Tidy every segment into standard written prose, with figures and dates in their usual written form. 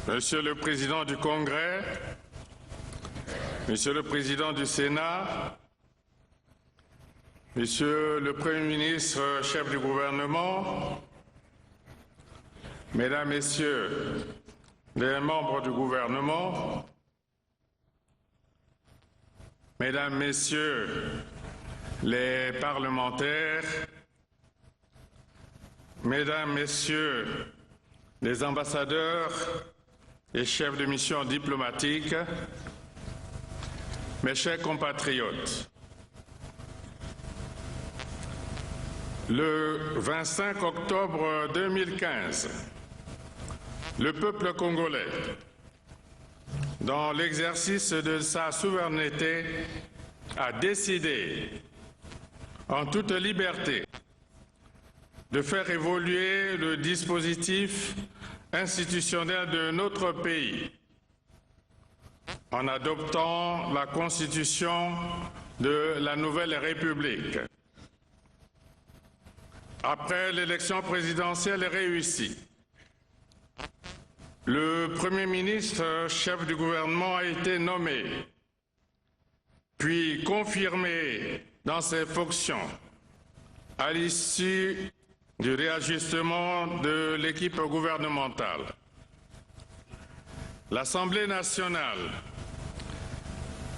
Monsieur le Président du Congrès, Monsieur le Président du Sénat, Monsieur le Premier ministre, chef du gouvernement, Mesdames, Messieurs les membres du gouvernement, Mesdames, Messieurs les parlementaires, Mesdames, Messieurs les ambassadeurs et chefs de mission diplomatique, mes chers compatriotes, le 25 octobre 2015, le peuple congolais, dans l'exercice de sa souveraineté, a décidé, en toute liberté, de faire évoluer le dispositif institutionnel de notre pays en adoptant la Constitution de la Nouvelle République. Après l'élection présidentielle réussie, le Premier ministre, chef du gouvernement, a été nommé, puis confirmé dans ses fonctions à l'issue du réajustement de l'équipe gouvernementale. L'Assemblée nationale,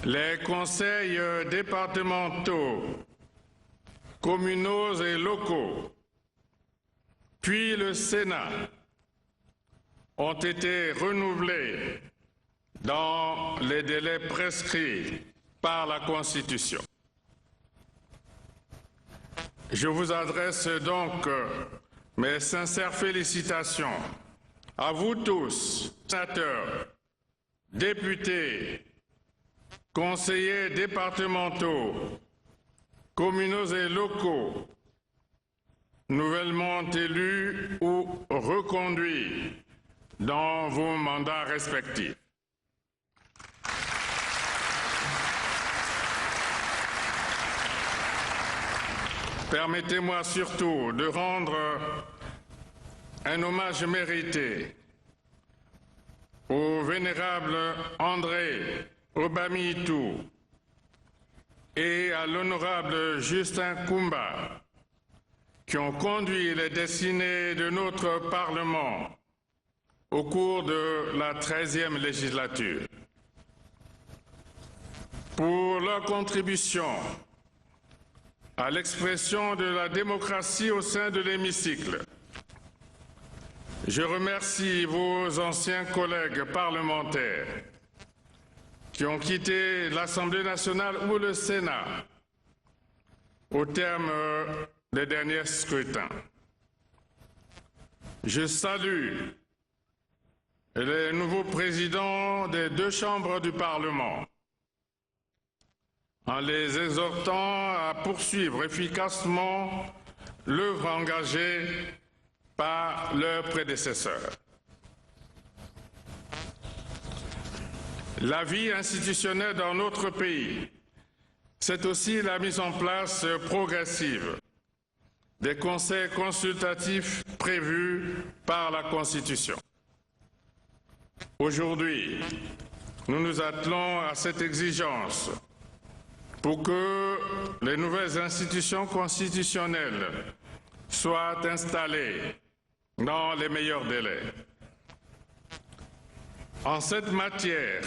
les conseils départementaux, communaux et locaux, puis le Sénat ont été renouvelés dans les délais prescrits par la Constitution. Je vous adresse donc mes sincères félicitations à vous tous, sénateurs, députés, conseillers départementaux, communaux et locaux, nouvellement élus ou reconduits dans vos mandats respectifs. Permettez-moi surtout de rendre un hommage mérité au vénérable André Obamiitou et à l'honorable Justin Koumba qui ont conduit les destinées de notre Parlement au cours de la 13e législature. Pour leur contribution à l'expression de la démocratie au sein de l'hémicycle, je remercie vos anciens collègues parlementaires qui ont quitté l'Assemblée nationale ou le Sénat au terme des derniers scrutins. Je salue les nouveaux présidents des deux chambres du Parlement en les exhortant à poursuivre efficacement l'œuvre engagée par leurs prédécesseurs. La vie institutionnelle dans notre pays, c'est aussi la mise en place progressive des conseils consultatifs prévus par la Constitution. Aujourd'hui, nous nous attelons à cette exigence pour que les nouvelles institutions constitutionnelles soient installées dans les meilleurs délais. En cette matière,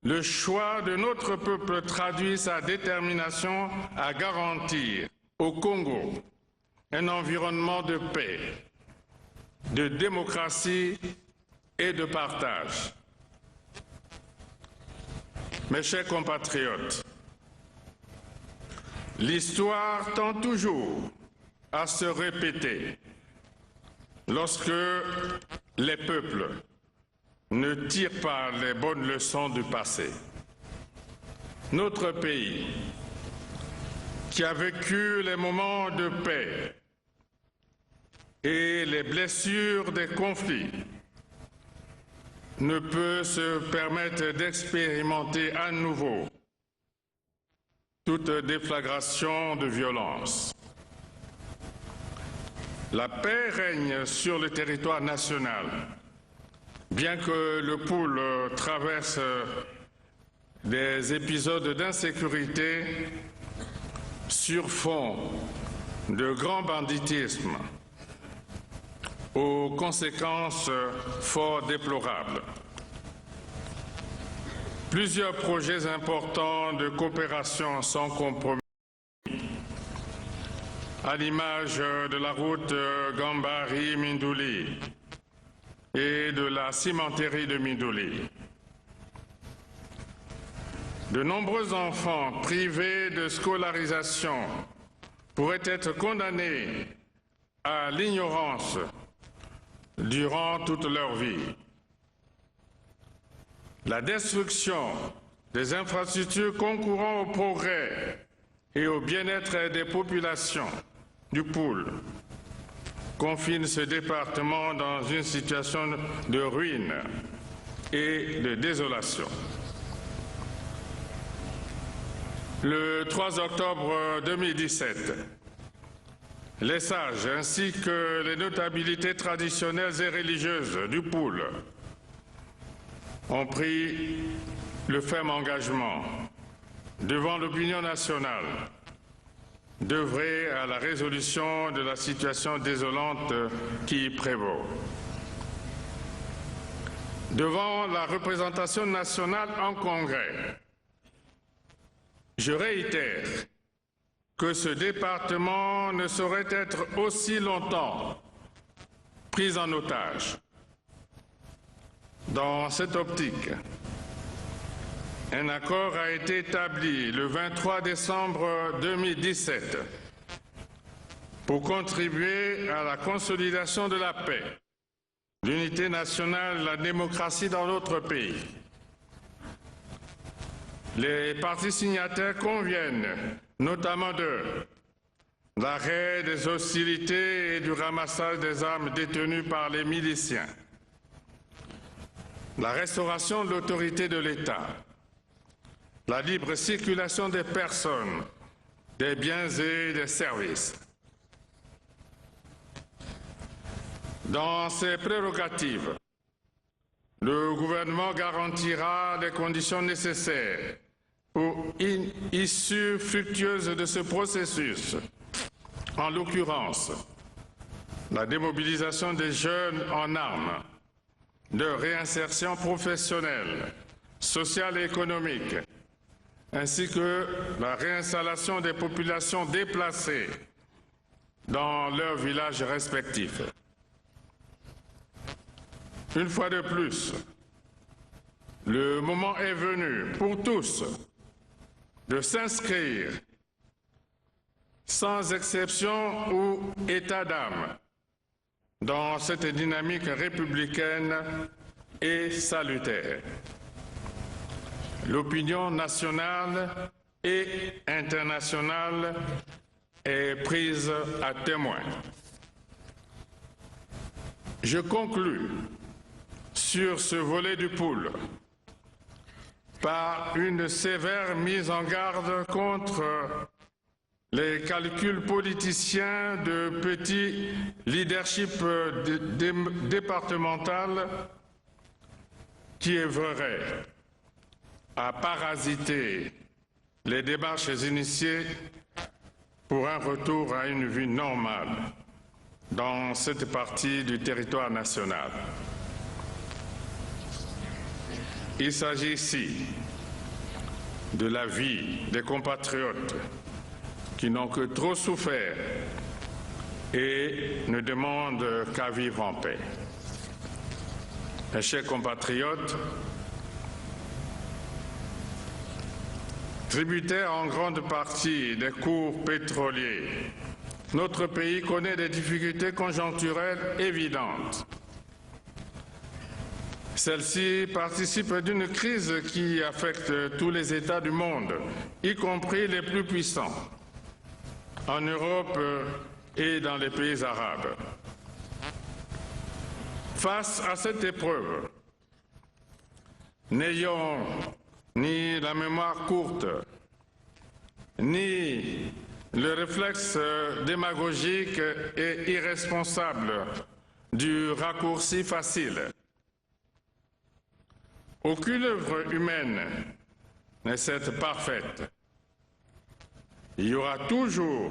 le choix de notre peuple traduit sa détermination à garantir au Congo un environnement de paix, de démocratie et de partage. Mes chers compatriotes, l'histoire tend toujours à se répéter lorsque les peuples ne tirent pas les bonnes leçons du passé. Notre pays, qui a vécu les moments de paix et les blessures des conflits, ne peut se permettre d'expérimenter à nouveau toute déflagration de violence. La paix règne sur le territoire national Bien que le Pool traverse des épisodes d'insécurité sur fond de grand banditisme aux conséquences fort déplorables, plusieurs projets importants de coopération sont compromis, à l'image de la route Gambari-Mindouli et de la cimenterie de Mindouli. De nombreux enfants privés de scolarisation pourraient être condamnés à l'ignorance durant toute leur vie. La destruction des infrastructures concourant au progrès et au bien-être des populations du Pool confine ce département dans une situation de ruine et de désolation. Le 3 octobre 2017, les sages ainsi que les notabilités traditionnelles et religieuses du Pool ont pris le ferme engagement devant l'opinion nationale d'œuvrer à la résolution de la situation désolante qui y prévaut. Devant la représentation nationale en Congrès, je réitère que ce département ne saurait être aussi longtemps pris en otage. Dans cette optique, un accord a été établi le 23 décembre 2017 pour contribuer à la consolidation de la paix, l'unité nationale et la démocratie dans notre pays. Les parties signataires conviennent notamment de l'arrêt des hostilités et du ramassage des armes détenues par les miliciens, la restauration de l'autorité de l'État, la libre circulation des personnes, des biens et des services. Dans ces prérogatives, le gouvernement garantira les conditions nécessaires pour une issue fructueuse de ce processus, en l'occurrence la démobilisation des jeunes en armes, de réinsertion professionnelle, sociale et économique, ainsi que la réinstallation des populations déplacées dans leurs villages respectifs. Une fois de plus, le moment est venu pour tous de s'inscrire sans exception ou état d'âme dans cette dynamique républicaine et salutaire. L'opinion nationale et internationale est prise à témoin. Je conclus sur ce volet du Pool par une sévère mise en garde contre les calculs politiciens de petits leaderships départemental qui œuvreraient à parasiter les démarches initiées pour un retour à une vie normale dans cette partie du territoire national. Il s'agit ici de la vie des compatriotes qui n'ont que trop souffert et ne demandent qu'à vivre en paix. Mes chers compatriotes, tributaire en grande partie des cours pétroliers, notre pays connaît des difficultés conjoncturelles évidentes. Celle-ci participe d'une crise qui affecte tous les États du monde, y compris les plus puissants, en Europe et dans les pays arabes. Face à cette épreuve, n'ayons ni la mémoire courte, ni le réflexe démagogique et irresponsable du raccourci facile. Aucune œuvre humaine n'est certes parfaite. Il y aura toujours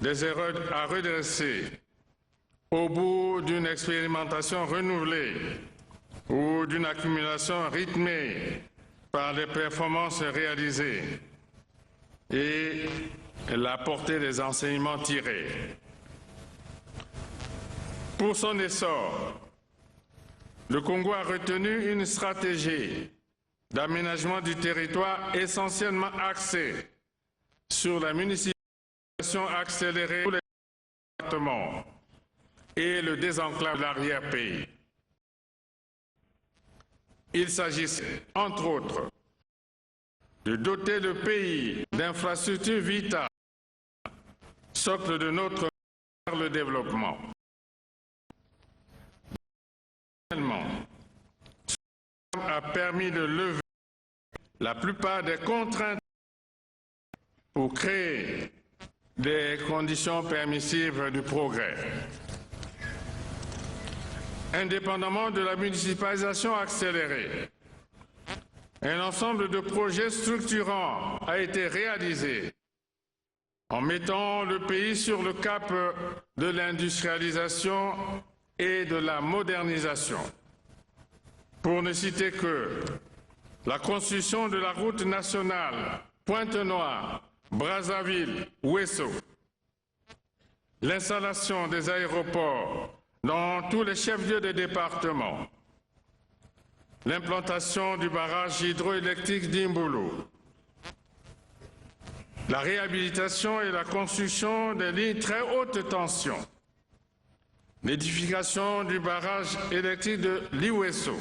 des erreurs à redresser au bout d'une expérimentation renouvelée ou d'une accumulation rythmée par les performances réalisées et la portée des enseignements tirés. Pour son essor, le Congo a retenu une stratégie d'aménagement du territoire essentiellement axée sur la municipalisation accélérée des départements et le désenclavement de l'arrière-pays. Il s'agissait, entre autres, de doter le pays d'infrastructures vitales, socle de notre développement. A permis de lever la plupart des contraintes pour créer des conditions permissives du progrès. Indépendamment de la municipalisation accélérée, un ensemble de projets structurants a été réalisé en mettant le pays sur le cap de l'industrialisation et de la modernisation. Pour ne citer que la construction de la route nationale Pointe-Noire, Brazzaville, Ouesso, l'installation des aéroports dans tous les chefs-lieux des départements, l'implantation du barrage hydroélectrique d'Imbolo, la réhabilitation et la construction des lignes très haute tension, l'édification du barrage électrique de l'Iweso.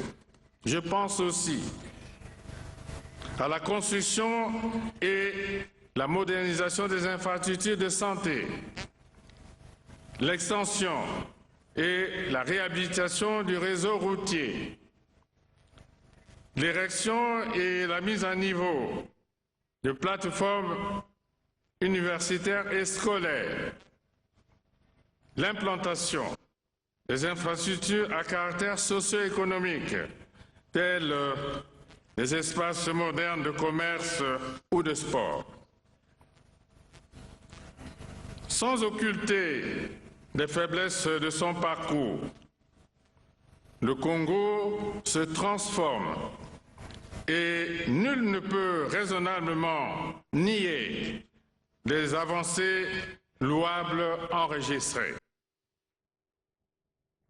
Je pense aussi à la construction et la modernisation des infrastructures de santé, l'extension et la réhabilitation du réseau routier, l'érection et la mise à niveau de plateformes universitaires et scolaires, l'implantation des infrastructures à caractère socio-économique, tels les espaces modernes de commerce ou de sport. Sans occulter les faiblesses de son parcours, le Congo se transforme et nul ne peut raisonnablement nier les avancées louables enregistrées.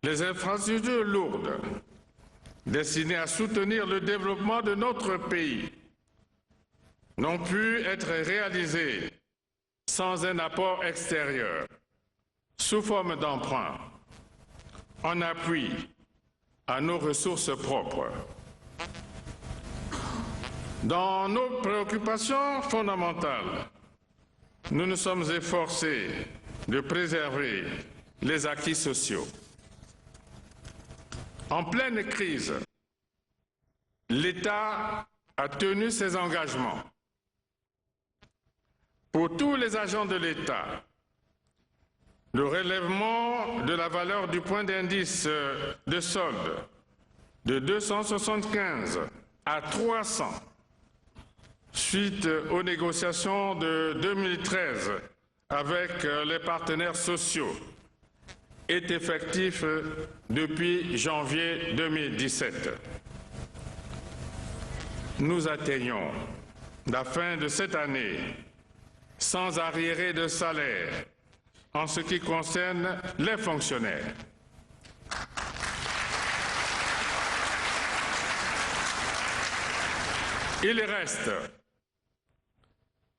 Les infrastructures lourdes destinées à soutenir le développement de notre pays n'ont pu être réalisées sans un apport extérieur, sous forme d'emprunt, en appui à nos ressources propres. Dans nos préoccupations fondamentales, nous nous sommes efforcés de préserver les acquis sociaux. En pleine crise, l'État a tenu ses engagements. Pour tous les agents de l'État, le relèvement de la valeur du point d'indice de solde de 275 à 300 suite aux négociations de 2013 avec les partenaires sociaux est effectif depuis janvier 2017. Nous atteignons la fin de cette année sans arriérés de salaire en ce qui concerne les fonctionnaires.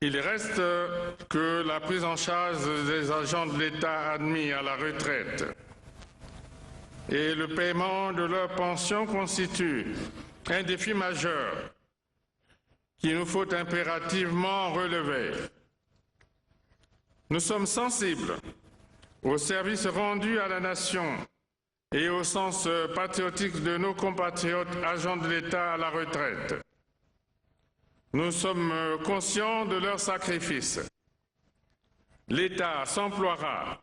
Il reste que la prise en charge des agents de l'État admis à la retraite et le paiement de leurs pensions constitue un défi majeur qu'il nous faut impérativement relever. Nous sommes sensibles au service rendu à la nation et au sens patriotique de nos compatriotes agents de l'État à la retraite. Nous sommes conscients de leur sacrifice. L'État s'emploiera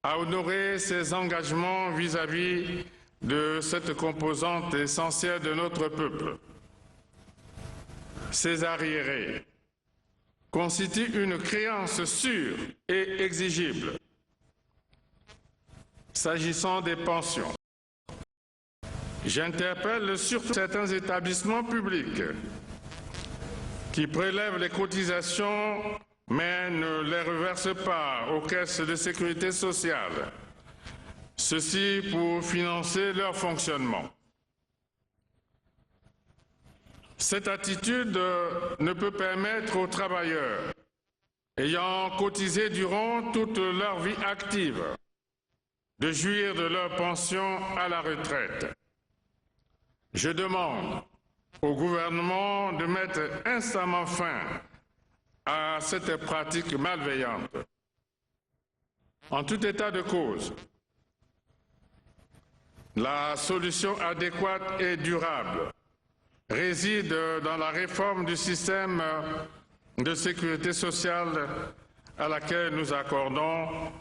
à honorer ses engagements vis-à-vis de cette composante essentielle de notre peuple. ces arriérés constituent une créance sûre et exigible. S'agissant des pensions, j'interpelle surtout certains établissements publics qui prélèvent les cotisations mais ne les reversent pas aux caisses de sécurité sociale, ceci pour financer leur fonctionnement. Cette attitude ne peut permettre aux travailleurs ayant cotisé durant toute leur vie active de jouir de leur pension à la retraite. Je demande au gouvernement de mettre instamment fin à cette pratique malveillante. En tout état de cause, la solution adéquate et durable réside dans la réforme du système de sécurité sociale à laquelle nous accordons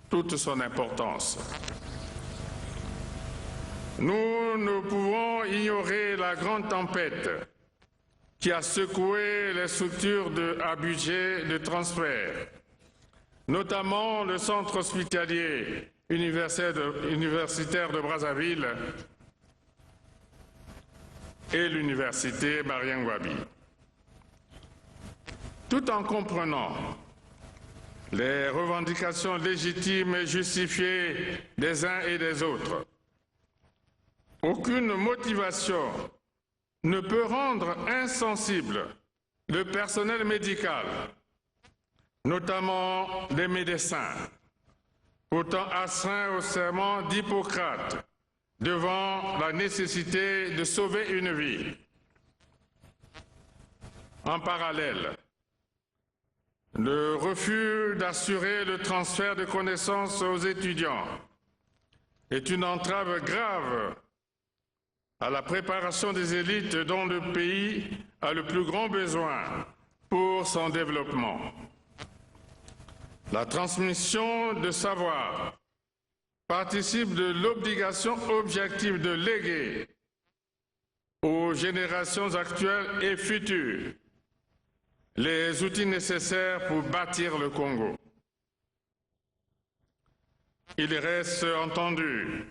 toute son importance. Nous ne pouvons ignorer la grande tempête qui a secoué les structures à budget de transfert, notamment le centre hospitalier universitaire de Brazzaville et l'université Mariangouabi. Tout en comprenant les revendications légitimes et justifiées des uns et des autres, aucune motivation ne peut rendre insensible le personnel médical, notamment les médecins, pourtant astreints au serment d'Hippocrate devant la nécessité de sauver une vie. En parallèle, le refus d'assurer le transfert de connaissances aux étudiants est une entrave grave à la préparation des élites dont le pays a le plus grand besoin pour son développement. La transmission de savoir participe de l'obligation objective de léguer aux générations actuelles et futures les outils nécessaires pour bâtir le Congo. Il reste entendu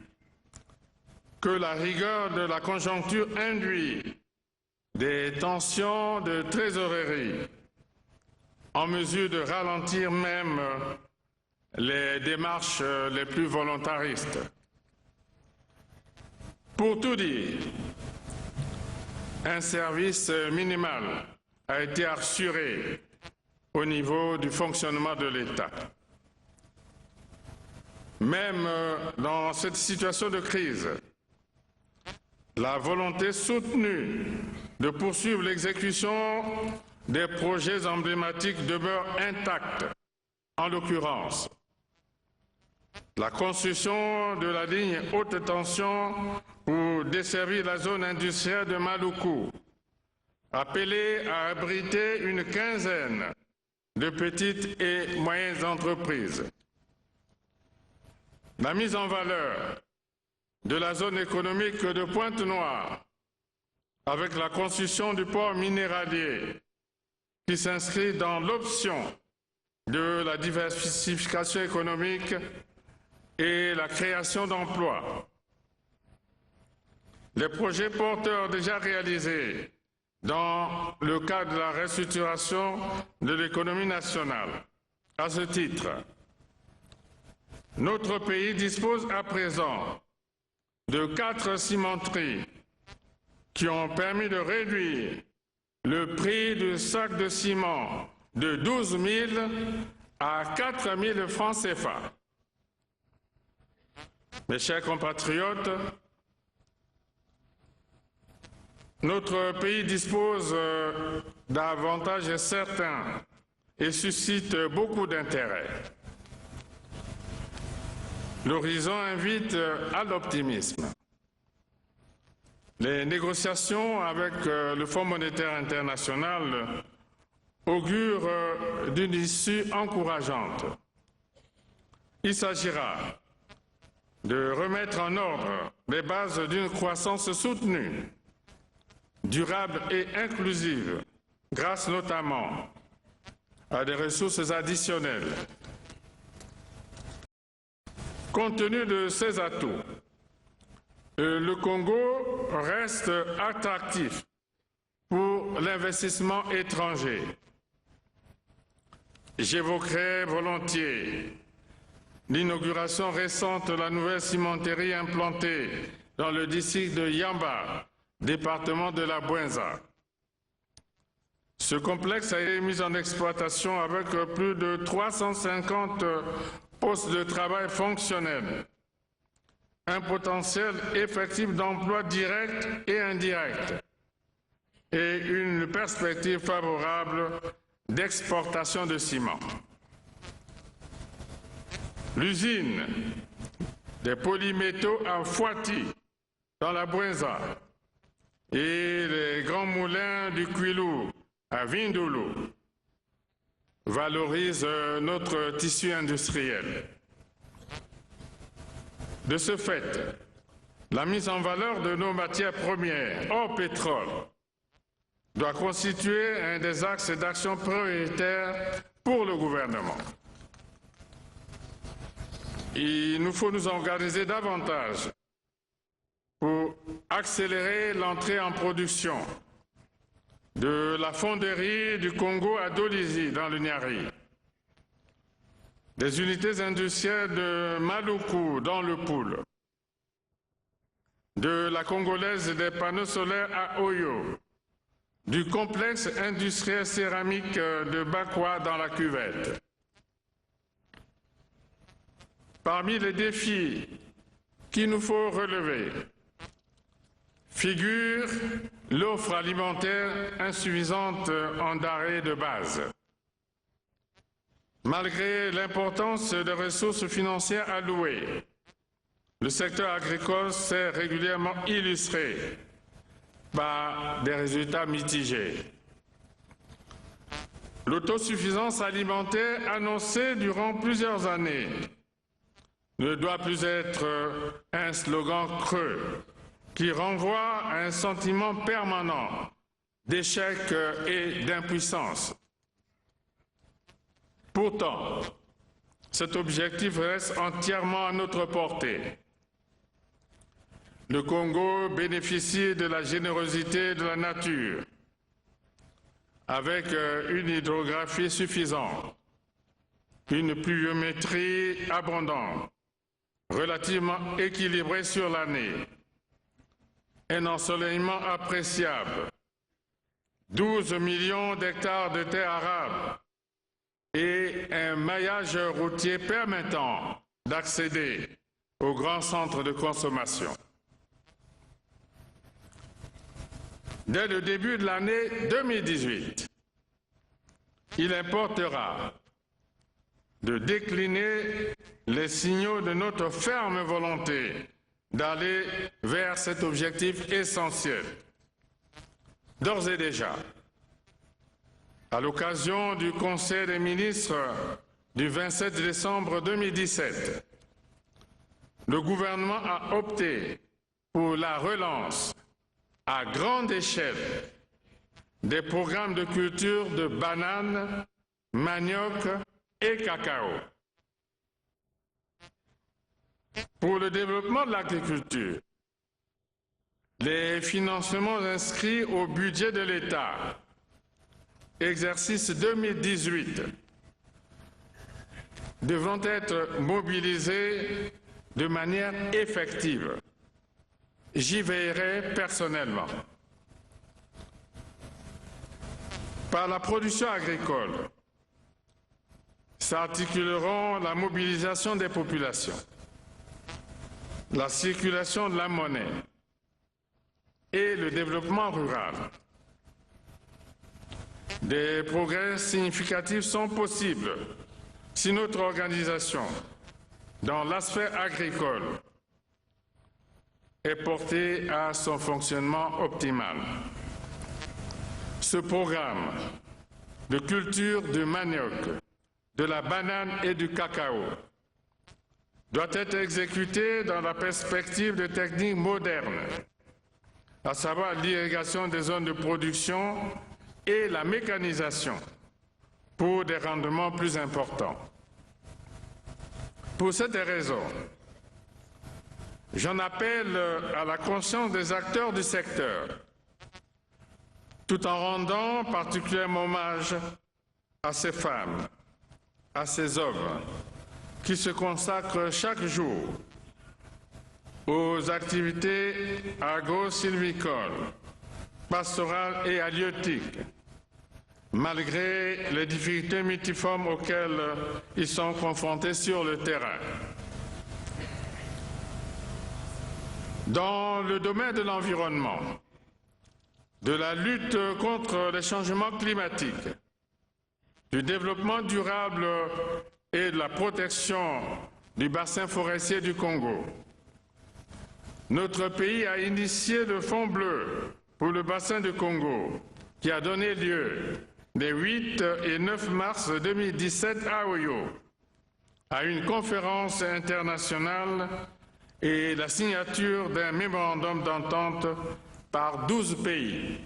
que la rigueur de la conjoncture induit des tensions de trésorerie en mesure de ralentir même les démarches les plus volontaristes. Pour tout dire, un service minimal a été assuré au niveau du fonctionnement de l'État. Même dans cette situation de crise, la volonté soutenue de poursuivre l'exécution des projets emblématiques demeure intacte. En l'occurrence, la construction de la ligne haute tension pour desservir la zone industrielle de Maluku, appelée à abriter une quinzaine de petites et moyennes entreprises. La mise en valeur de la zone économique de Pointe-Noire avec la construction du port minéralier qui s'inscrit dans l'option de la diversification économique et la création d'emplois. Les projets porteurs déjà réalisés dans le cadre de la restructuration de l'économie nationale. À ce titre, notre pays dispose à présent de 4 cimenteries qui ont permis de réduire le prix du sac de ciment de 12 000 à 4 000 francs CFA. Mes chers compatriotes, notre pays dispose d'avantages certains et suscite beaucoup d'intérêt. L'horizon invite à l'optimisme. Les négociations avec le Fonds monétaire international augurent d'une issue encourageante. Il s'agira de remettre en ordre les bases d'une croissance soutenue, durable et inclusive grâce notamment à des ressources additionnelles. Compte tenu de ces atouts, le Congo reste attractif pour l'investissement étranger. J'évoquerai volontiers l'inauguration récente de la nouvelle cimenterie implantée dans le district de Yamba, département de la Bouenza. Ce complexe a été mis en exploitation avec plus de 350 postes de travail fonctionnels, un potentiel effectif d'emploi direct et indirect et une perspective favorable d'exportation de ciment. L'usine des polymétaux à Fouati, dans la Bouenza, et les grands moulins du Kwilu, à Vindoulou, valorisent notre tissu industriel. De ce fait, la mise en valeur de nos matières premières hors pétrole doit constituer un des axes d'action prioritaires pour le gouvernement. Il nous faut nous organiser davantage pour accélérer l'entrée en production de la fonderie du Congo à Dolisie, dans le Niari, des unités industrielles de Maluku, dans le Poul, de la Congolaise des panneaux solaires à Oyo, du complexe industriel céramique de Bakwa dans la Cuvette. Parmi les défis qu'il nous faut relever figure l'offre alimentaire insuffisante en denrées de base. Malgré l'importance des ressources financières allouées, le secteur agricole s'est régulièrement illustré par des résultats mitigés. L'autosuffisance alimentaire annoncée durant plusieurs années ne doit plus être un slogan creux qui renvoie à un sentiment permanent d'échec et d'impuissance. Pourtant, cet objectif reste entièrement à notre portée. Le Congo bénéficie de la générosité de la nature, avec une hydrographie suffisante, une pluviométrie abondante, relativement équilibrée sur l'année, un ensoleillement appréciable, 12 millions d'hectares de terres arables et un maillage routier permettant d'accéder aux grands centres de consommation. Dès le début de l'année 2018, il importera de décliner les signaux de notre ferme volonté d'aller vers cet objectif essentiel. D'ores et déjà, à l'occasion du Conseil des ministres du 27 décembre 2017, le gouvernement a opté pour la relance à grande échelle des programmes de culture de bananes, manioc et cacao. Pour le développement de l'agriculture, les financements inscrits au budget de l'État, exercice 2018, devront être mobilisés de manière effective. J'y veillerai personnellement. Par la production agricole, s'articuleront la mobilisation des populations, la circulation de la monnaie et le développement rural. Des progrès significatifs sont possibles si notre organisation, dans l'aspect agricole, est portée à son fonctionnement optimal. Ce programme de culture du manioc, de la banane et du cacao doit être exécuté dans la perspective de techniques modernes, à savoir l'irrigation des zones de production et la mécanisation pour des rendements plus importants. Pour cette raison, j'en appelle à la conscience des acteurs du secteur, tout en rendant particulièrement hommage à ces femmes, à ces hommes qui se consacrent chaque jour aux activités agro-sylvicoles, pastorales et halieutiques, malgré les difficultés multiformes auxquelles ils sont confrontés sur le terrain. Dans le domaine de l'environnement, de la lutte contre les changements climatiques, du développement durable et de la protection du bassin forestier du Congo, notre pays a initié le Fonds bleu pour le bassin du Congo, qui a donné lieu les 8 et 9 mars 2017 à Oyo à une conférence internationale et la signature d'un mémorandum d'entente par 12 pays.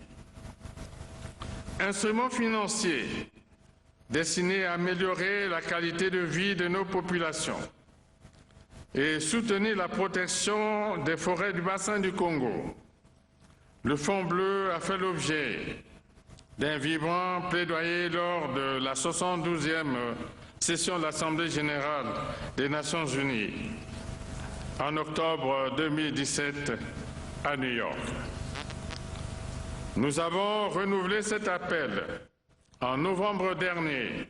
Instruments financiers destinés à améliorer la qualité de vie de nos populations et soutenir la protection des forêts du bassin du Congo. Le Fonds bleu a fait l'objet d'un vibrant plaidoyer lors de la 72e session de l'Assemblée générale des Nations unies en octobre 2017 à New York. Nous avons renouvelé cet appel en novembre dernier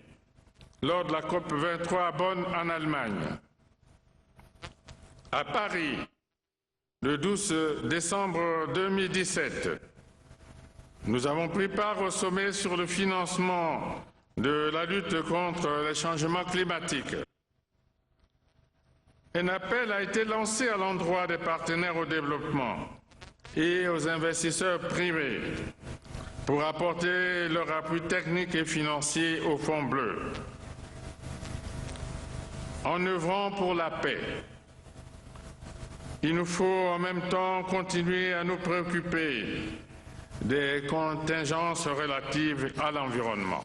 lors de la COP 23 à Bonn en Allemagne. À Paris, le 12 décembre 2017, nous avons pris part au sommet sur le financement de la lutte contre les changements climatiques. Un appel a été lancé à l'endroit des partenaires au développement et aux investisseurs privés pour apporter leur appui technique et financier au Fonds bleu. En œuvrant pour la paix, il nous faut en même temps continuer à nous préoccuper des contingences relatives à l'environnement.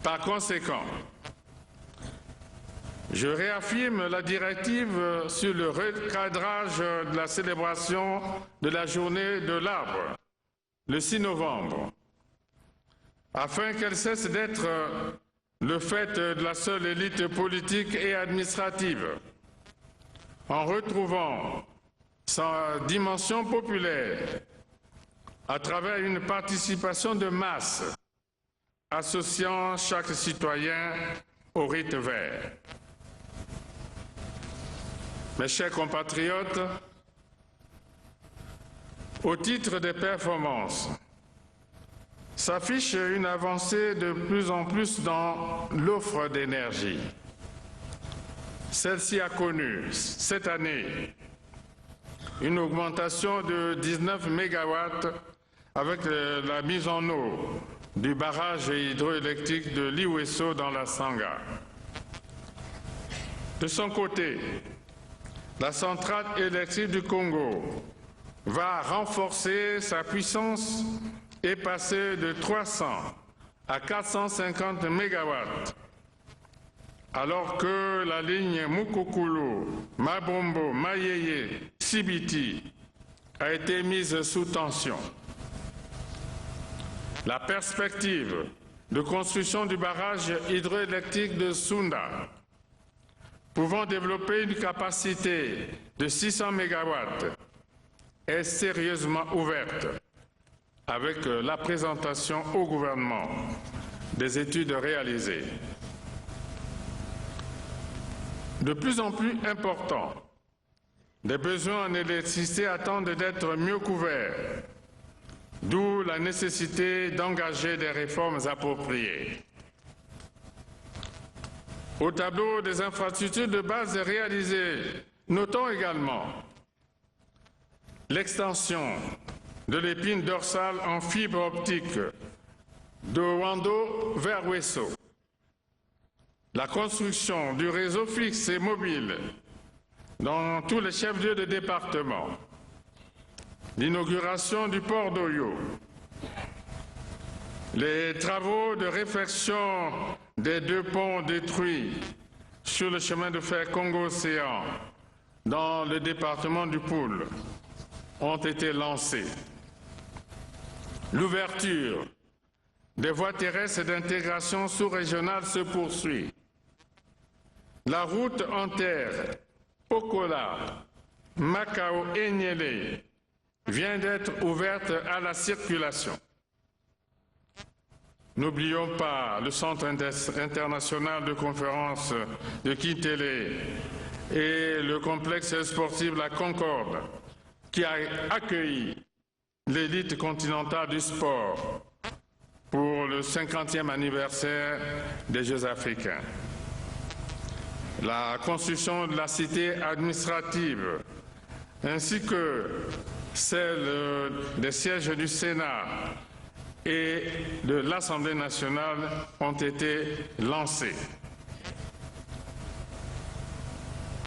Par conséquent, je réaffirme la directive sur le recadrage de la célébration de la journée de l'arbre, le 6 novembre, afin qu'elle cesse d'être le fait de la seule élite politique et administrative, en retrouvant sa dimension populaire à travers une participation de masse associant chaque citoyen au rite vert. Mes chers compatriotes, au titre des performances, s'affiche une avancée de plus en plus dans l'offre d'énergie. Celle-ci a connu cette année une augmentation de 19 mégawatts avec la mise en eau du barrage hydroélectrique de Liweso dans la Sangha. De son côté, la centrale électrique du Congo va renforcer sa puissance et passer de 300 à 450 mégawatts, alors que la ligne Mukokulu, Mabombo, Mayeye, Sibiti a été mise sous tension. La perspective de construction du barrage hydroélectrique de Sunda, pouvant développer une capacité de 600 mégawatts, est sérieusement ouverte avec la présentation au gouvernement des études réalisées. De plus en plus importants, les besoins en électricité attendent d'être mieux couverts, d'où la nécessité d'engager des réformes appropriées. Au tableau des infrastructures de base réalisées, notons également l'extension de l'épine dorsale en fibre optique de Wando vers Wesso, la construction du réseau fixe et mobile dans tous les chefs-lieux de département, l'inauguration du port d'Oyo, Les travaux de réfection des 2 ponts détruits sur le chemin de fer Congo-Océan dans le département du Poul ont été lancés. L'ouverture des voies terrestres d'intégration sous-régionale se poursuit. La route en terre Pokola, Macao et Niélé vient d'être ouverte à la circulation. N'oublions pas le Centre international de conférence de Kitele et le complexe sportif La Concorde qui a accueilli l'élite continentale du sport pour le 50e anniversaire des Jeux africains. La construction de la cité administrative ainsi que celle des sièges du Sénat et de l'Assemblée nationale ont été lancées.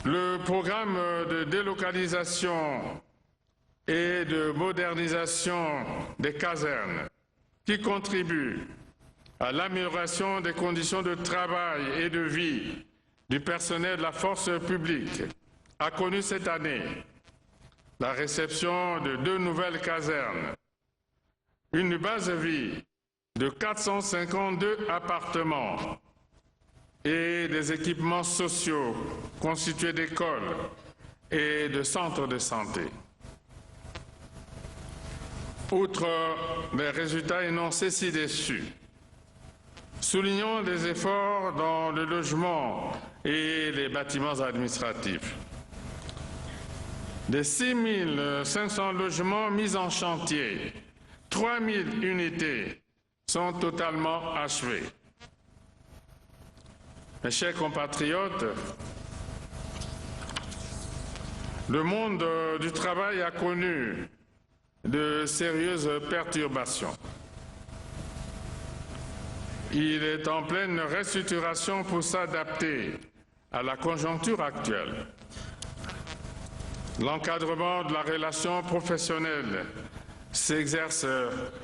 Le programme de délocalisation et de modernisation des casernes qui contribue à l'amélioration des conditions de travail et de vie du personnel de la force publique a connu cette année la réception de 2 nouvelles casernes, une base vie de 452 appartements et des équipements sociaux constitués d'écoles et de centres de santé. Outre les résultats énoncés ci-dessus, soulignons les efforts dans le logement et les bâtiments administratifs. Des 6 500 logements mis en chantier, 3 000 unités sont totalement achevées. Mes chers compatriotes, le monde du travail a connu de sérieuses perturbations. Il est en pleine restructuration pour s'adapter à la conjoncture actuelle. L'encadrement de la relation professionnelle s'exerce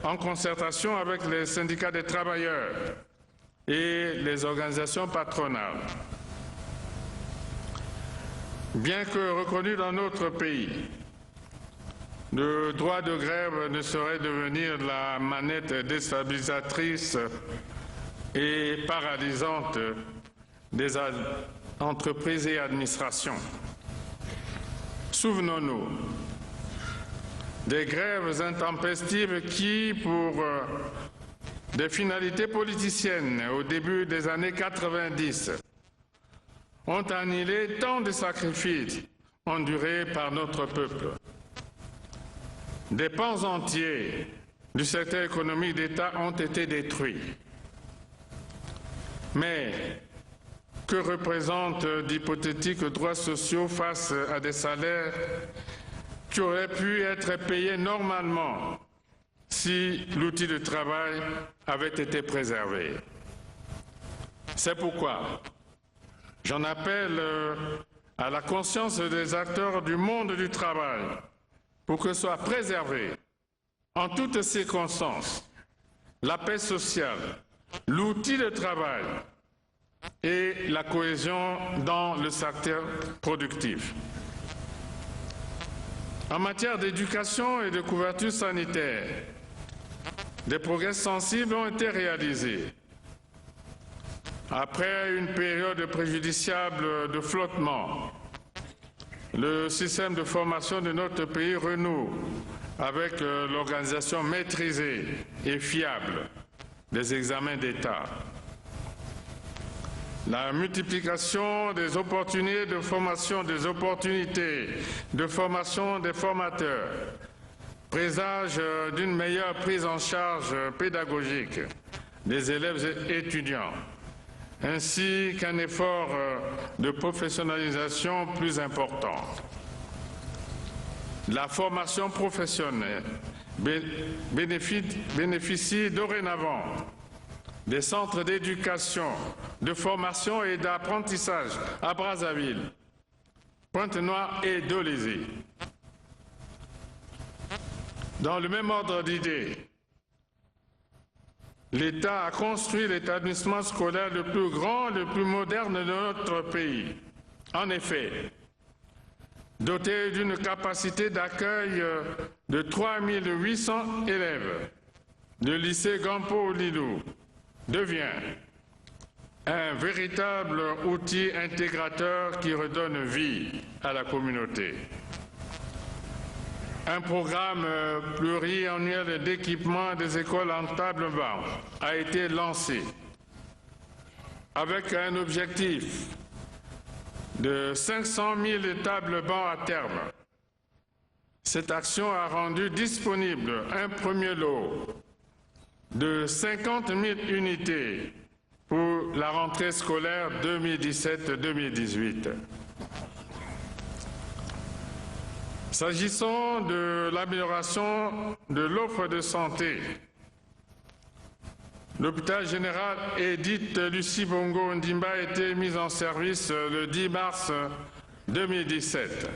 en concertation avec les syndicats des travailleurs et les organisations patronales. Bien que reconnu dans notre pays, le droit de grève ne saurait devenir la manette déstabilisatrice et paralysante des entreprises et administrations. Souvenons-nous des grèves intempestives qui, pour des finalités politiciennes au début des années 90, ont annihilé tant de sacrifices endurés par notre peuple. Des pans entiers du secteur économique d'État ont été détruits. Mais que représentent d'hypothétiques droits sociaux face à des salaires qui auraient pu être payés normalement si l'outil de travail avait été préservé? C'est pourquoi j'en appelle à la conscience des acteurs du monde du travail pour que soit préservé en toutes circonstances la paix sociale, l'outil de travail et la cohésion dans le secteur productif. En matière d'éducation et de couverture sanitaire, des progrès sensibles ont été réalisés. Après une période préjudiciable de flottement, le système de formation de notre pays renoue avec l'organisation maîtrisée et fiable des examens d'État. La multiplication des opportunités de formation des formateurs présage d'une meilleure prise en charge pédagogique des élèves et étudiants, ainsi qu'un effort de professionnalisation plus important. La formation professionnelle bénéficie dorénavant des centres d'éducation, de formation et d'apprentissage à Brazzaville, Pointe-Noire et Dolésy. Dans le même ordre d'idées, l'État a construit l'établissement scolaire le plus grand, le plus moderne de notre pays. En effet, doté d'une capacité d'accueil de 3 800 élèves, le lycée Gampo Lilou devient un véritable outil intégrateur qui redonne vie à la communauté. Un programme pluriannuel d'équipement des écoles en table-banc a été lancé avec un objectif de 500 000 tables-bancs à terme. Cette action a rendu disponible un premier lot de 50 000 unités pour la rentrée scolaire 2017-2018. S'agissant de l'amélioration de l'offre de santé, l'hôpital général Edith Lucie Bongo Ndimba a été mis en service le 10 mars 2017.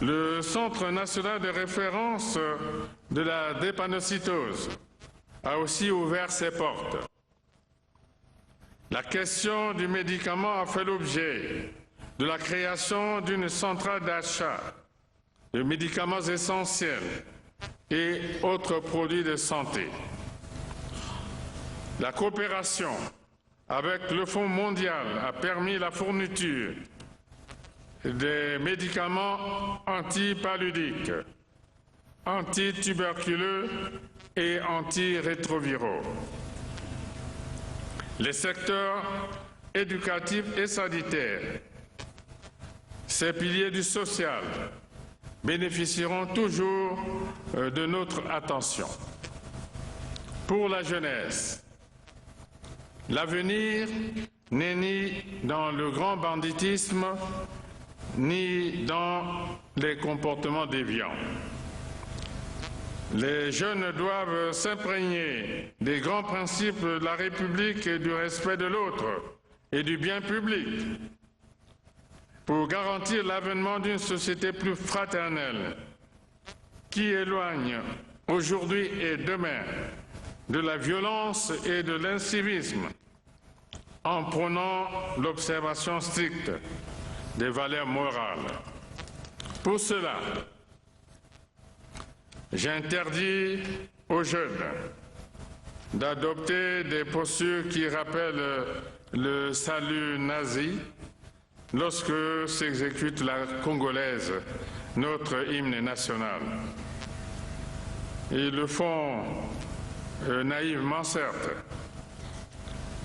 Le Centre national de référence de la drépanocytose a aussi ouvert ses portes. La question du médicament a fait l'objet de la création d'une centrale d'achat de médicaments essentiels et autres produits de santé. La coopération avec le Fonds mondial a permis la fourniture des médicaments antipaludiques, antituberculeux et antirétroviraux. Les secteurs éducatifs et sanitaires, ces piliers du social, bénéficieront toujours de notre attention. Pour la jeunesse, l'avenir n'est ni dans le grand banditisme, ni dans les comportements déviants. Les jeunes doivent s'imprégner des grands principes de la République et du respect de l'autre et du bien public pour garantir l'avènement d'une société plus fraternelle qui éloigne aujourd'hui et demain de la violence et de l'incivisme en prônant l'observation stricte des valeurs morales. Pour cela, j'interdis aux jeunes d'adopter des postures qui rappellent le salut nazi lorsque s'exécute la congolaise, notre hymne national. Ils le font naïvement, certes,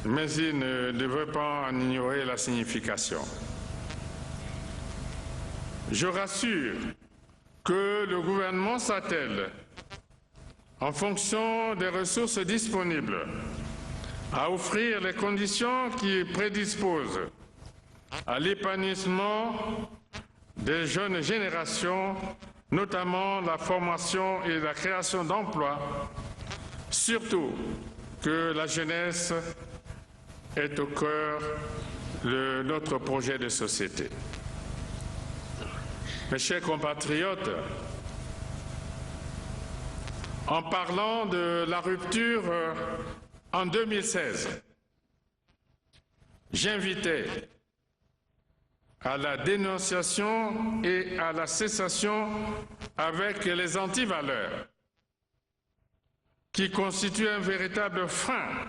mais ils ne devraient pas en ignorer la signification. Je rassure que le gouvernement s'attelle, en fonction des ressources disponibles, à offrir les conditions qui prédisposent à l'épanouissement des jeunes générations, notamment la formation et la création d'emplois, surtout que la jeunesse est au cœur de notre projet de société. Mes chers compatriotes, en parlant de la rupture en 2016, j'invitais à la dénonciation et à la cessation avec les antivaleurs qui constituent un véritable frein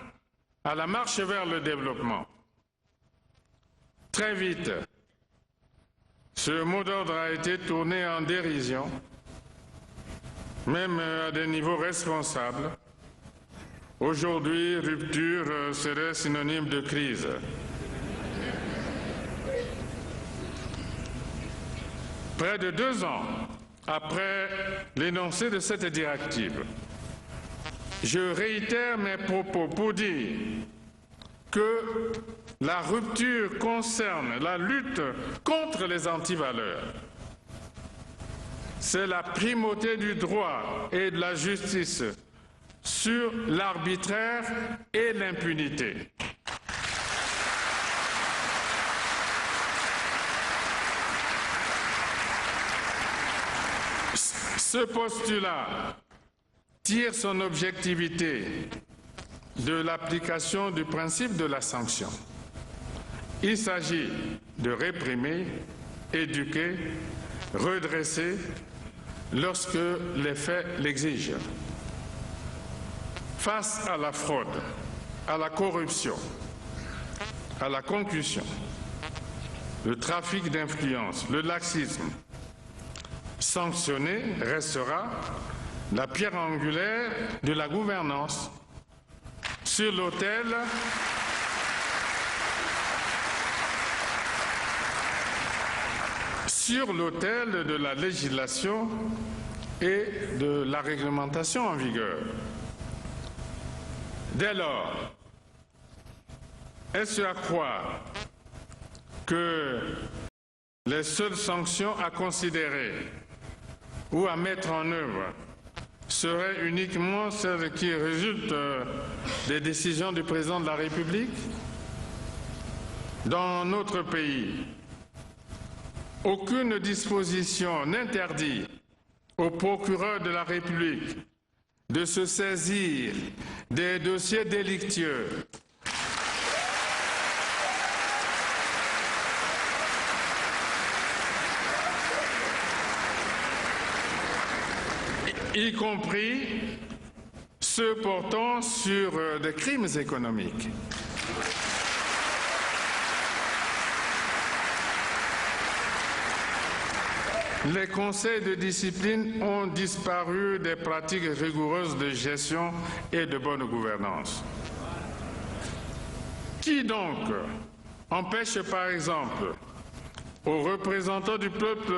à la marche vers le développement. Très vite, ce mot d'ordre a été tourné en dérision, même à des niveaux responsables. Aujourd'hui, rupture serait synonyme de crise. Près de 2 ans après l'énoncé de cette directive, je réitère mes propos pour dire que la rupture concerne la lutte contre les antivaleurs. C'est la primauté du droit et de la justice sur l'arbitraire et l'impunité. Ce postulat tire son objectivité de l'application du principe de la sanction. Il s'agit de réprimer, éduquer, redresser lorsque les faits l'exigent. Face à la fraude, à la corruption, à la concussion, le trafic d'influence, le laxisme, sanctionner restera la pierre angulaire de la gouvernance. Sur l'autel de la législation et de la réglementation en vigueur. Dès lors, est-ce à croire que les seules sanctions à considérer ou à mettre en œuvre seraient uniquement celles qui résultent des décisions du président de la République? Dans notre pays, aucune disposition n'interdit au procureur de la République de se saisir des dossiers délictueux y compris ceux portant sur des crimes économiques. Les conseils de discipline ont disparu des pratiques rigoureuses de gestion et de bonne gouvernance. Qui donc empêche par exemple aux représentants du peuple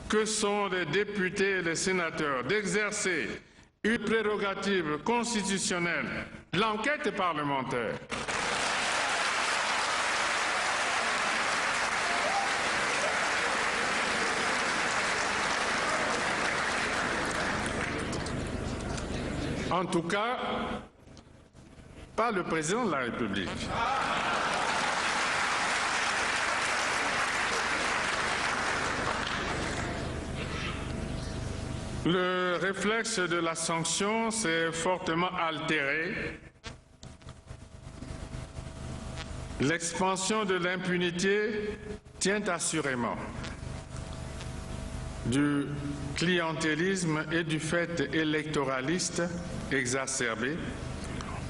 que sont les députés et les sénateurs d'exercer une prérogative constitutionnelle, l'enquête parlementaire? En tout cas, pas le président de la République. Le réflexe de la sanction s'est fortement altéré. L'expansion de l'impunité tient assurément du clientélisme et du fait électoraliste exacerbé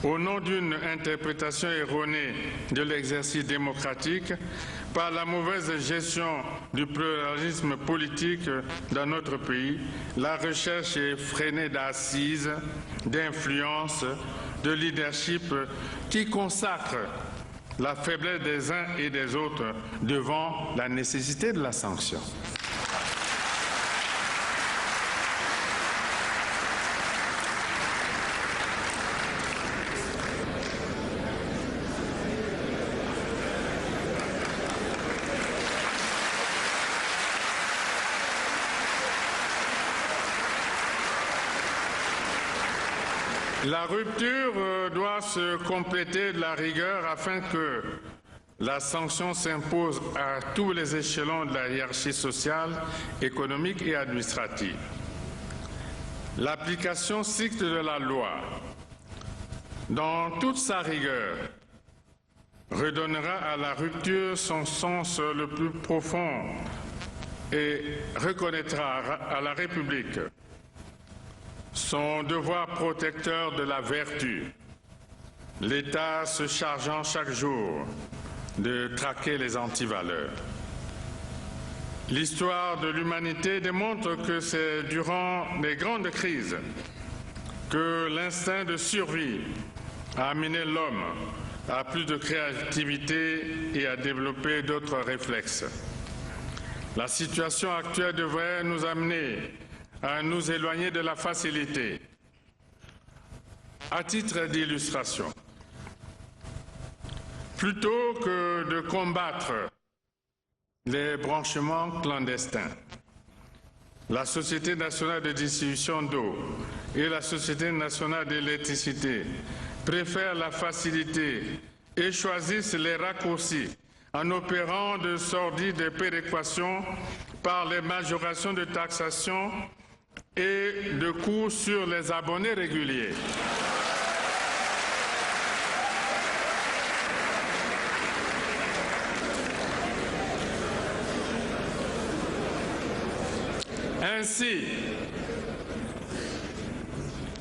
au nom d'une interprétation erronée de l'exercice démocratique par la mauvaise gestion du pluralisme politique dans notre pays, la recherche effrénée d'assises, d'influence, de leadership qui consacre la faiblesse des uns et des autres devant la nécessité de la sanction. La rupture doit se compléter de la rigueur afin que la sanction s'impose à tous les échelons de la hiérarchie sociale, économique et administrative. L'application stricte de la loi, dans toute sa rigueur, redonnera à la rupture son sens le plus profond et reconnaîtra à la République son devoir protecteur de la vertu, l'État se chargeant chaque jour de traquer les antivaleurs. L'histoire de l'humanité démontre que c'est durant les grandes crises que l'instinct de survie a amené l'homme à plus de créativité et à développer d'autres réflexes. La situation actuelle devrait nous amener à nous éloigner de la facilité. À titre d'illustration, plutôt que de combattre les branchements clandestins, la Société nationale de distribution d'eau et la Société nationale d'électricité préfèrent la facilité et choisissent les raccourcis en opérant de sordides péréquations par les majorations de taxation et de coûts sur les abonnés réguliers.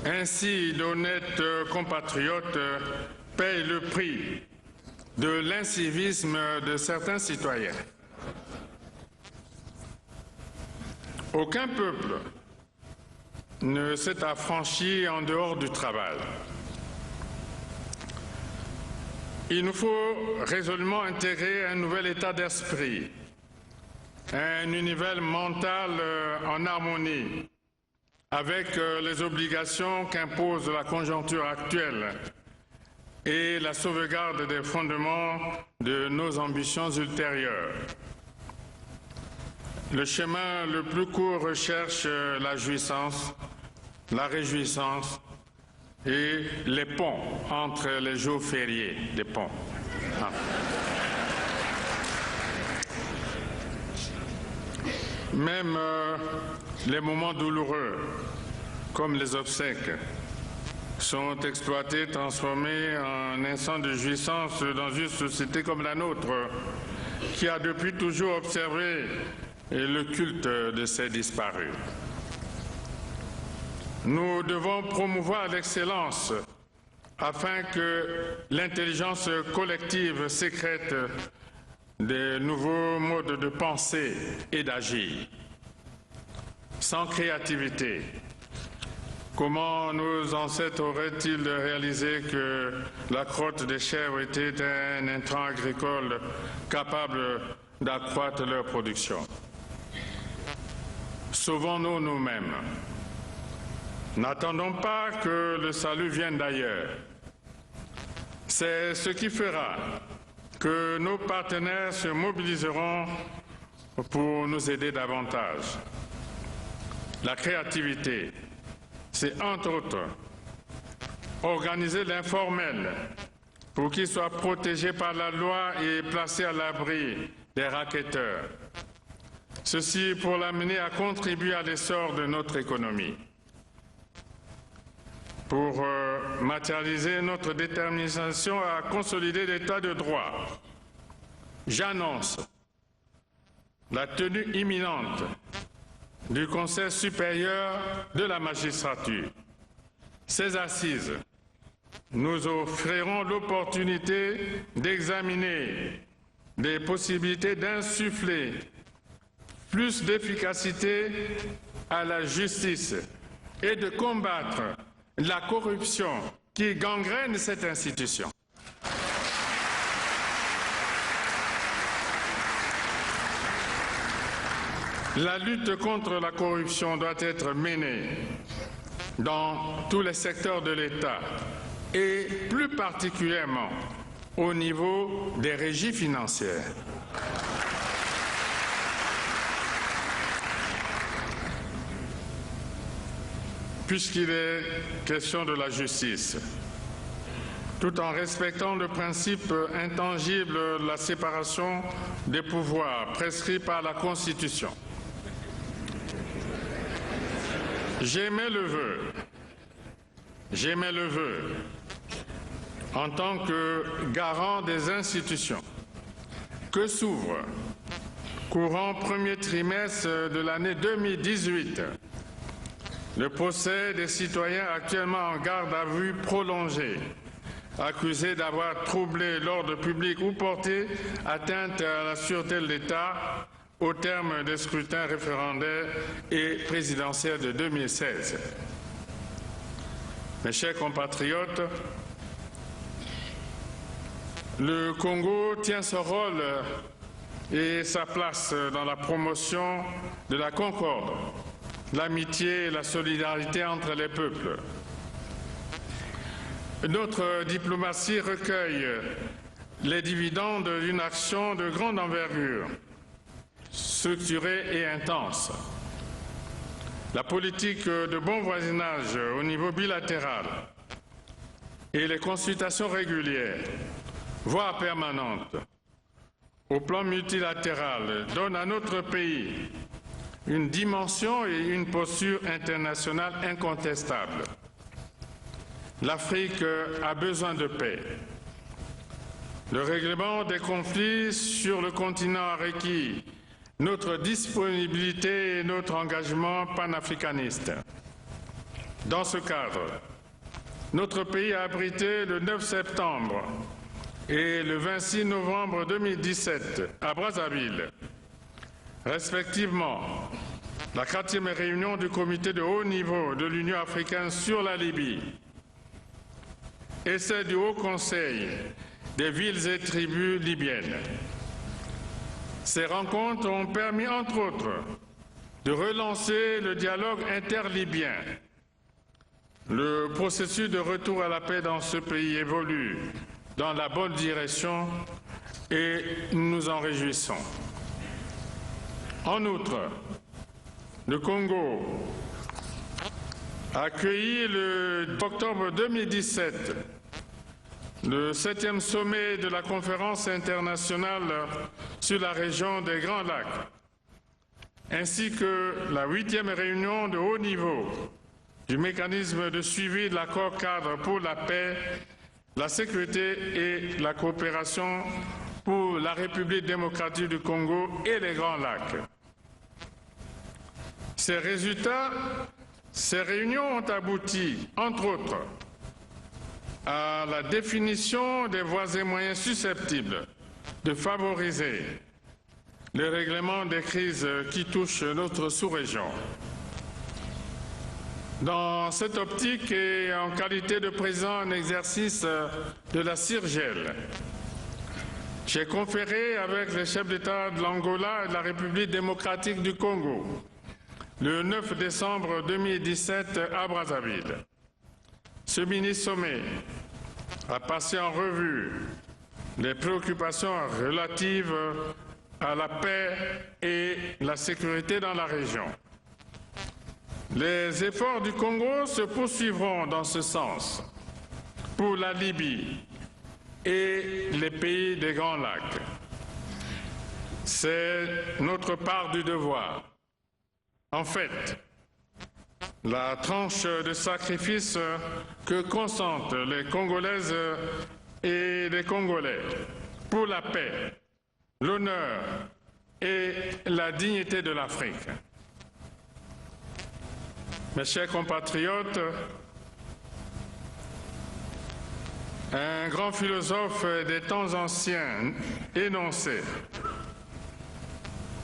Ainsi, d'honnêtes compatriotes payent le prix de l'incivisme de certains citoyens. Aucun peuple ne s'est affranchi en dehors du travail. Il nous faut résolument intégrer un nouvel état d'esprit, un univers mental en harmonie avec les obligations qu'impose la conjoncture actuelle et la sauvegarde des fondements de nos ambitions ultérieures. Le chemin le plus court recherche la jouissance, la réjouissance et les ponts entre les jours fériés, des ponts. Même les moments douloureux, comme les obsèques, sont exploités, transformés en instant de jouissance dans une société comme la nôtre, qui a depuis toujours observé le culte de ces disparus. Nous devons promouvoir l'excellence afin que l'intelligence collective sécrète des nouveaux modes de pensée et d'agir. Sans créativité, comment nos ancêtres auraient-ils réalisé que la crotte des chèvres était un intrant agricole capable d'accroître leur production? Sauvons-nous nous-mêmes. N'attendons pas que le salut vienne d'ailleurs. C'est ce qui fera que nos partenaires se mobiliseront pour nous aider davantage. La créativité, c'est entre autres organiser l'informel pour qu'il soit protégé par la loi et placé à l'abri des racketteurs. Ceci pour l'amener à contribuer à l'essor de notre économie. Pour matérialiser notre détermination à consolider l'état de droit, j'annonce la tenue imminente du Conseil supérieur de la magistrature. Ces assises nous offriront l'opportunité d'examiner des possibilités d'insuffler plus d'efficacité à la justice et de combattre la corruption qui gangrène cette institution. La lutte contre la corruption doit être menée dans tous les secteurs de l'État et plus particulièrement au niveau des régies financières. Puisqu'il est question de la justice, tout en respectant le principe intangible de la séparation des pouvoirs prescrit par la Constitution, j'émets le vœu, en tant que garant des institutions, que s'ouvre, courant premier trimestre de l'année 2018, le procès des citoyens actuellement en garde à vue prolongée, accusés d'avoir troublé l'ordre public ou porté atteinte à la sûreté de l'État au terme des scrutins référendaires et présidentiels de 2016. Mes chers compatriotes, le Congo tient son rôle et sa place dans la promotion de la concorde, l'amitié et la solidarité entre les peuples. Notre diplomatie recueille les dividendes d'une action de grande envergure, structurée et intense. La politique de bon voisinage au niveau bilatéral et les consultations régulières, voire permanentes, au plan multilatéral, donnent à notre pays une dimension et une posture internationale incontestable. L'Afrique a besoin de paix. Le règlement des conflits sur le continent a requis notre disponibilité et notre engagement panafricaniste. Dans ce cadre, notre pays a abrité le 9 septembre et le 26 novembre 2017 à Brazzaville, respectivement, la 4e réunion du comité de haut niveau de l'Union africaine sur la Libye et celle du Haut Conseil des villes et tribus libyennes. Ces rencontres ont permis, entre autres, de relancer le dialogue interlibyen. Le processus de retour à la paix dans ce pays évolue dans la bonne direction et nous nous en réjouissons. En outre, le Congo a accueilli le octobre 2017 le 7e sommet de la conférence internationale sur la région des Grands Lacs, ainsi que la 8e réunion de haut niveau du mécanisme de suivi de l'accord cadre pour la paix, la sécurité et la coopération pour la République démocratique du Congo et les Grands Lacs. Ces résultats, ces réunions ont abouti, entre autres, à la définition des voies et moyens susceptibles de favoriser le règlement des crises qui touchent notre sous-région. Dans cette optique et en qualité de président en exercice de la CIRGEL, j'ai conféré avec les chefs d'État de l'Angola et de la République démocratique du Congo le 9 décembre 2017 à Brazzaville. Ce mini-sommet a passé en revue les préoccupations relatives à la paix et la sécurité dans la région. Les efforts du Congo se poursuivront dans ce sens pour la Libye et les pays des Grands Lacs. C'est notre part du devoir. En fait, la tranche de sacrifice que consentent les Congolaises et les Congolais pour la paix, l'honneur et la dignité de l'Afrique. Mes chers compatriotes, un grand philosophe des temps anciens énonçait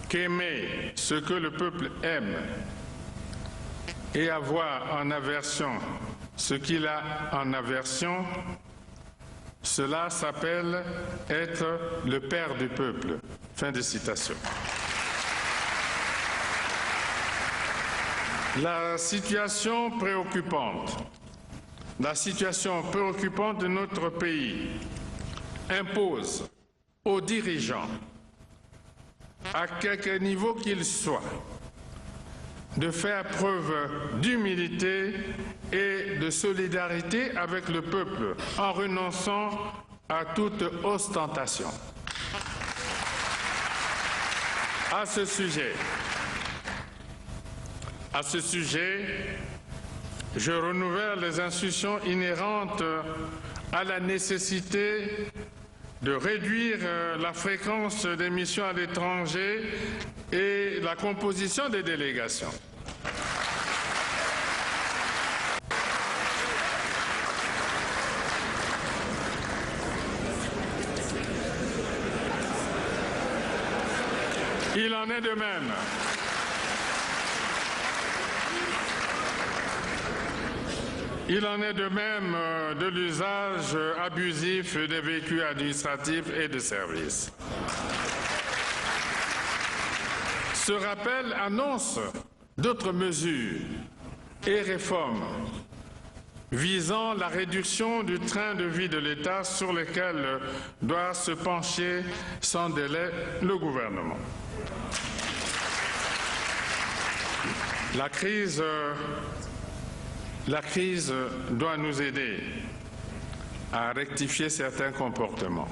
qu'aimer ce que le peuple aime et avoir en aversion ce qu'il a en aversion, cela s'appelle être le père du peuple. Fin de citation. La situation préoccupante de notre pays impose aux dirigeants, à quelque niveau qu'ils soient, de faire preuve d'humilité et de solidarité avec le peuple en renonçant à toute ostentation. À ce sujet, je renouvelle les instructions inhérentes à la nécessité de réduire la fréquence des missions à l'étranger et la composition des délégations. Il en est de même de l'usage abusif des véhicules administratifs et de services. Ce rappel annonce d'autres mesures et réformes visant la réduction du train de vie de l'État sur lesquelles doit se pencher sans délai le gouvernement. La crise doit nous aider à rectifier certains comportements.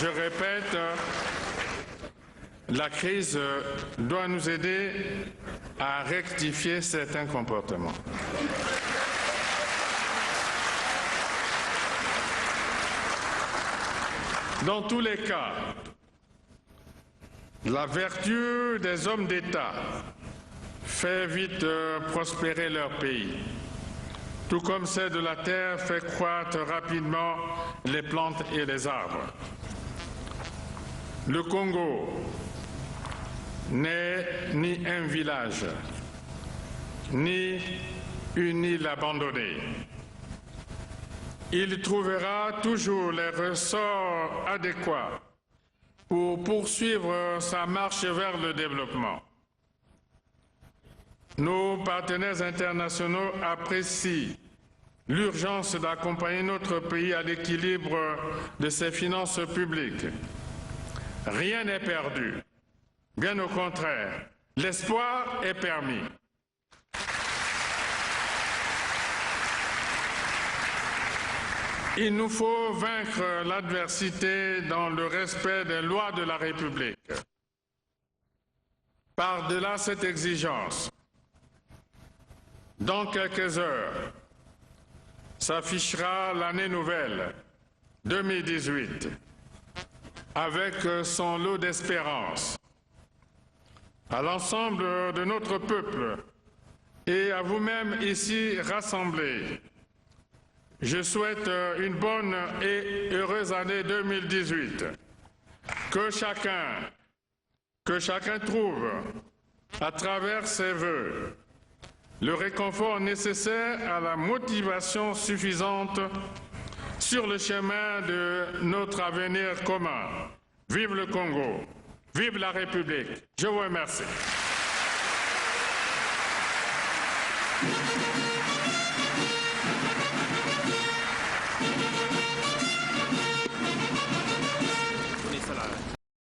Je répète, la crise doit nous aider à rectifier certains comportements. Dans tous les cas, la vertu des hommes d'État fait vite prospérer leur pays, tout comme celle de la terre fait croître rapidement les plantes et les arbres. Le Congo n'est ni un village, ni une île abandonnée. Il trouvera toujours les ressorts adéquats pour poursuivre sa marche vers le développement. Nos partenaires internationaux apprécient l'urgence d'accompagner notre pays à l'équilibre de ses finances publiques. Rien n'est perdu. Bien au contraire, l'espoir est permis. Il nous faut vaincre l'adversité dans le respect des lois de la République. Par-delà cette exigence, dans quelques heures, s'affichera l'année nouvelle 2018 avec son lot d'espérance. À l'ensemble de notre peuple et à vous-même ici rassemblés, je souhaite une bonne et heureuse année 2018. Que chacun trouve à travers ses vœux le réconfort nécessaire à la motivation suffisante sur le chemin de notre avenir commun. Vive le Congo, vive la République. Je vous remercie.